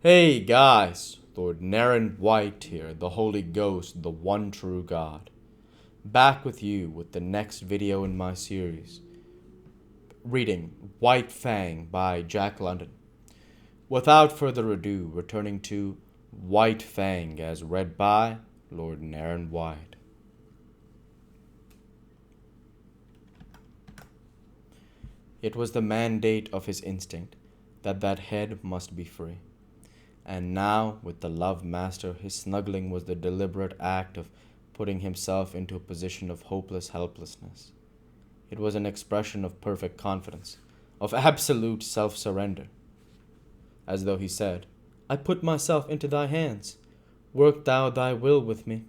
Hey guys, Lord Naren White here, the Holy Ghost, the one true God. Back with you with the next video in my series. Reading White Fang by Jack London. Without further ado, returning to White Fang as read by Lord Naren White. It was the mandate of his instinct that head must be free. And now, with the love master, his snuggling was the deliberate act of putting himself into a position of hopeless helplessness. It was an expression of perfect confidence, of absolute self-surrender. As though he said, I put myself into thy hands. Work thou thy will with me.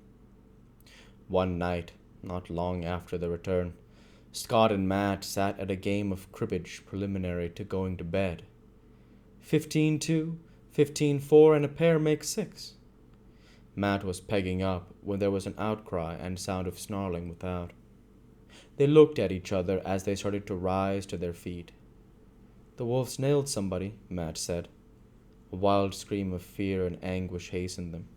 One night, not long after the return, Scott and Matt sat at a game of cribbage preliminary to going to bed. 15-2, 15-4, and a pair makes 6. Matt was pegging up when there was an outcry and sound of snarling without. They looked at each other as they started to rise to their feet. The wolves nailed somebody, Matt said. A wild scream of fear and anguish hastened them.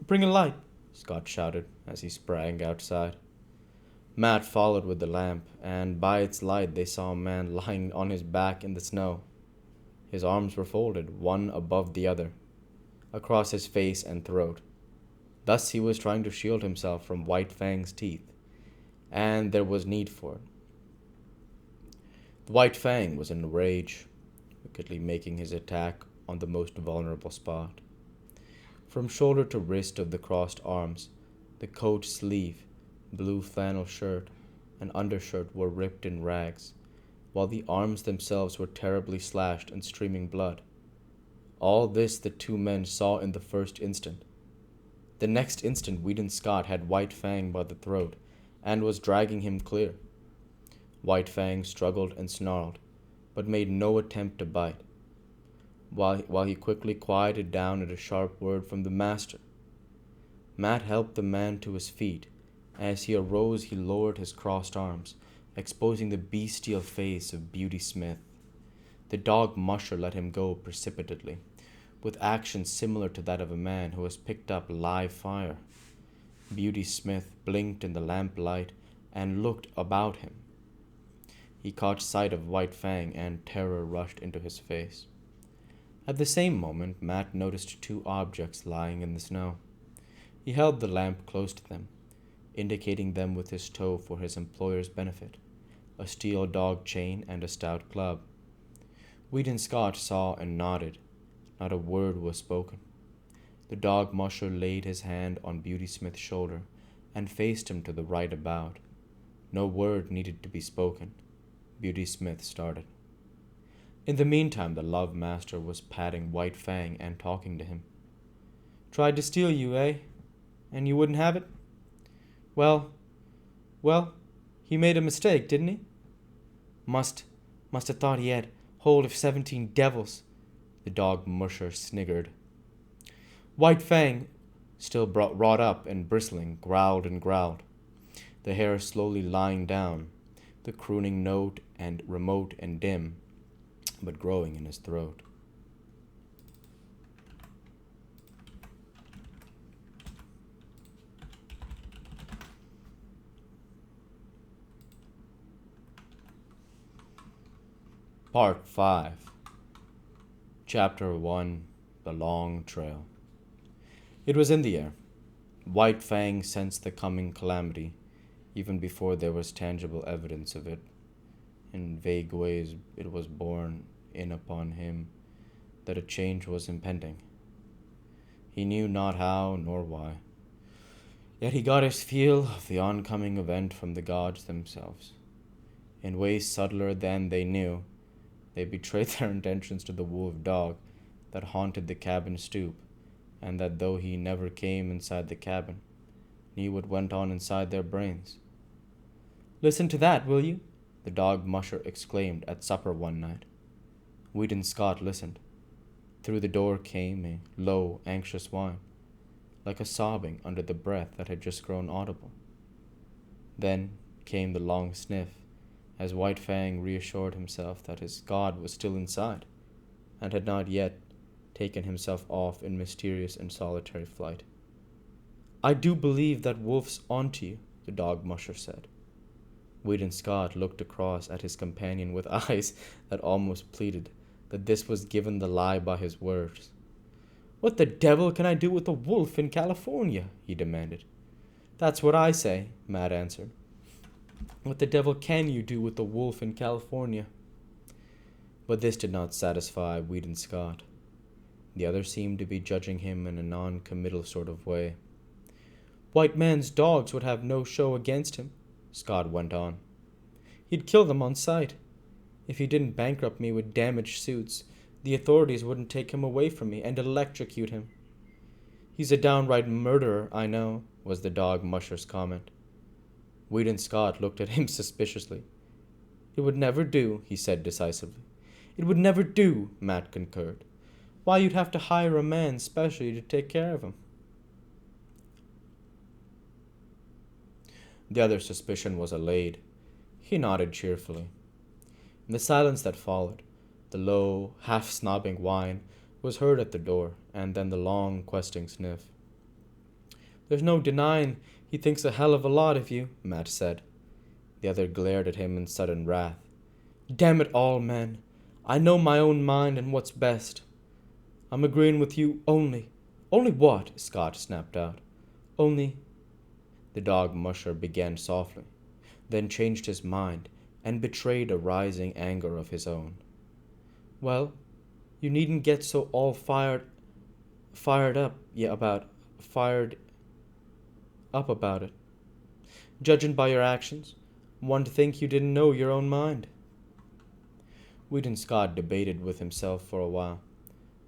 Bring a light, Scott shouted as he sprang outside. Matt followed with the lamp, and by its light they saw a man lying on his back in the snow. His arms were folded, one above the other, across his face and throat. Thus he was trying to shield himself from White Fang's teeth, and there was need for it. The White Fang was in a rage, wickedly making his attack on the most vulnerable spot. From shoulder to wrist of the crossed arms, the coat sleeve, blue flannel shirt, and undershirt were ripped in rags, while the arms themselves were terribly slashed and streaming blood. All this the two men saw in the first instant. The next instant Weedon Scott had White Fang by the throat and was dragging him clear. White Fang struggled and snarled, but made no attempt to bite, while he quickly quieted down at a sharp word from the master. Matt helped the man to his feet. As he arose, he lowered his crossed arms, exposing the bestial face of Beauty Smith. The dog musher let him go precipitately, with action similar to that of a man who has picked up live fire. Beauty Smith blinked in the lamplight and looked about him. He caught sight of White Fang, and terror rushed into his face. At the same moment, Matt noticed two objects lying in the snow. He held the lamp close to them, indicating them with his toe for his employer's benefit, a steel dog chain and a stout club. Weedon Scott saw and nodded. Not a word was spoken. The dog musher laid his hand on Beauty Smith's shoulder and faced him to the right about. No word needed to be spoken. Beauty Smith started. In the meantime, the love master was patting White Fang and talking to him. Tried to steal you, eh? And you wouldn't have it? Well, he made a mistake, didn't he? Must have thought he had hold of 17 devils, the dog musher sniggered. White Fang, still wrought up and bristling, growled and growled, the hair slowly lying down, the crooning note and remote and dim, but growing in his throat. Part 5. Chapter 1. The Long Trail. It was in the air. White Fang sensed the coming calamity, even before there was tangible evidence of it. In vague ways it was borne in upon him that a change was impending. He knew not how nor why. Yet he got his feel of the oncoming event from the gods themselves. In ways subtler than they knew, they betrayed their intentions to the wolf dog that haunted the cabin stoop, and that though he never came inside the cabin, knew what went on inside their brains. Listen to that, will you? The dog musher exclaimed at supper one night. Weedon Scott listened. Through the door came a low, anxious whine, like a sobbing under the breath that had just grown audible. Then came the long sniff, as White Fang reassured himself that his god was still inside, and had not yet taken himself off in mysterious and solitary flight. "I do believe that wolf's onto you," the dog musher said. Weedon Scott looked across at his companion with eyes that almost pleaded that this was given the lie by his words. "What the devil can I do with a wolf in California?" he demanded. "That's what I say," Matt answered. "What the devil can you do with a wolf in California?" But this did not satisfy Weedon Scott. The other seemed to be judging him in a non-committal sort of way. "White man's dogs would have no show against him," Scott went on. "He'd kill them on sight. If he didn't bankrupt me with damaged suits, the authorities wouldn't take him away from me and electrocute him." "He's a downright murderer, I know," was the dog musher's comment. Weedon Scott looked at him suspiciously. "It would never do," he said decisively. "It would never do," Matt concurred. "Why, you'd have to hire a man specially to take care of him." The other's suspicion was allayed. He nodded cheerfully. In the silence that followed, the low, half-snobbing whine was heard at the door, and then the long, questing sniff. "There's no denying he thinks a hell of a lot of you," Matt said. The other glared at him in sudden wrath. "Damn it all, man. I know my own mind and what's best. I'm agreeing with you only." "Only what?" Scott snapped out. "Only—" The dog musher began softly, then changed his mind and betrayed a rising anger of his own. "Well, you needn't get so all fired up about it. Judging by your actions, one'd think you didn't know your own mind." Weedon Scott debated with himself for a while,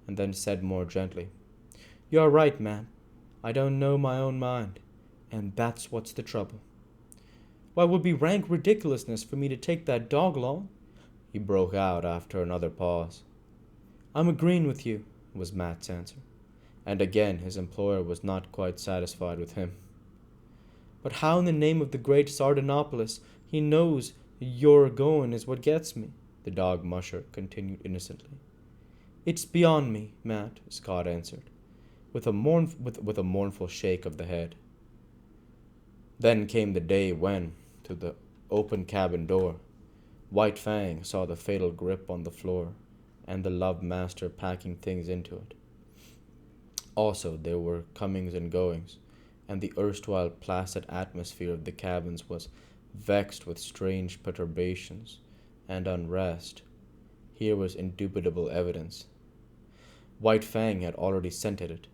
and then said more gently, "You're right, man. I don't know my own mind, and that's what's the trouble. Why, it would be rank ridiculousness for me to take that dog along," he broke out after another pause. "I'm agreeing with you," was Matt's answer, and again his employer was not quite satisfied with him. "But how in the name of the great Sardanapalus he knows you're going is what gets me," the dog musher continued innocently. "It's beyond me, Matt," Scott answered, with a mournful shake of the head. Then came the day when, through the open cabin door, White Fang saw the fatal grip on the floor and the love master packing things into it. Also, there were comings and goings, and the erstwhile placid atmosphere of the cabins was vexed with strange perturbations and unrest. Here was indubitable evidence. White Fang had already scented it.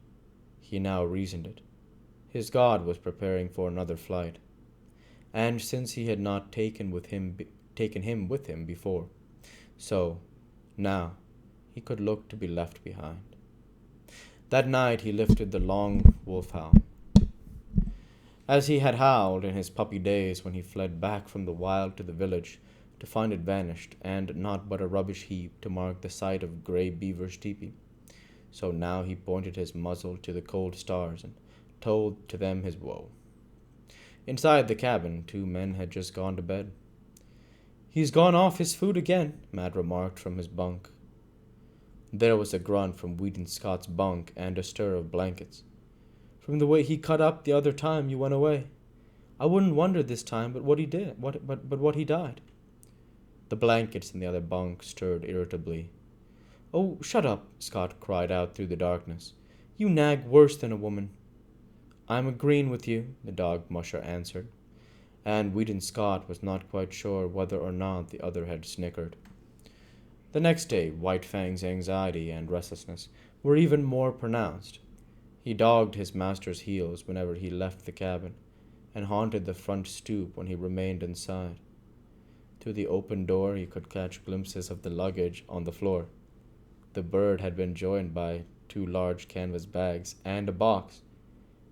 He now reasoned it. His god was preparing for another flight, and since he had not taken him with him before, so now he could look to be left behind. That night he lifted the long wolf howl, as he had howled in his puppy days when he fled back from the wild to the village to find it vanished and not but a rubbish heap to mark the site of Grey Beaver's teepee. So now he pointed his muzzle to the cold stars and told to them his woe. Inside the cabin, 2 men had just gone to bed. "He's gone off his food again," Matt remarked from his bunk. There was a grunt from Weedon Scott's bunk and a stir of blankets. "From the way he cut up the other time you went away. I wouldn't wonder this time but what he died." The blankets in the other bunk stirred irritably. "Oh, shut up," Scott cried out through the darkness. "You nag worse than a woman." "I'm agreeing with you," the dog musher answered, and Weedon Scott was not quite sure whether or not the other had snickered. The next day, White Fang's anxiety and restlessness were even more pronounced. He dogged his master's heels whenever he left the cabin, and haunted the front stoop when he remained inside. Through the open door he could catch glimpses of the luggage on the floor. The bird had been joined by 2 large canvas bags and a box.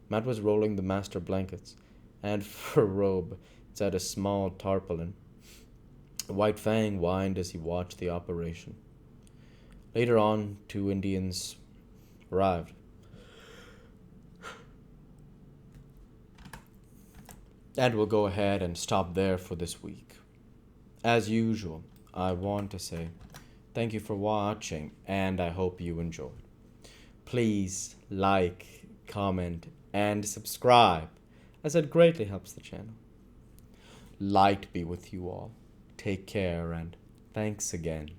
Matt was rolling the master blankets and fur robe inside a small tarpaulin. White Fang whined as he watched the operation. Later on, 2 Indians arrived. And we'll go ahead and stop there for this week. As usual, I want to say Thank you for watching, and I hope you enjoyed. Please like, comment, and subscribe, as it greatly helps the channel. Light be with you all. Take care, and thanks again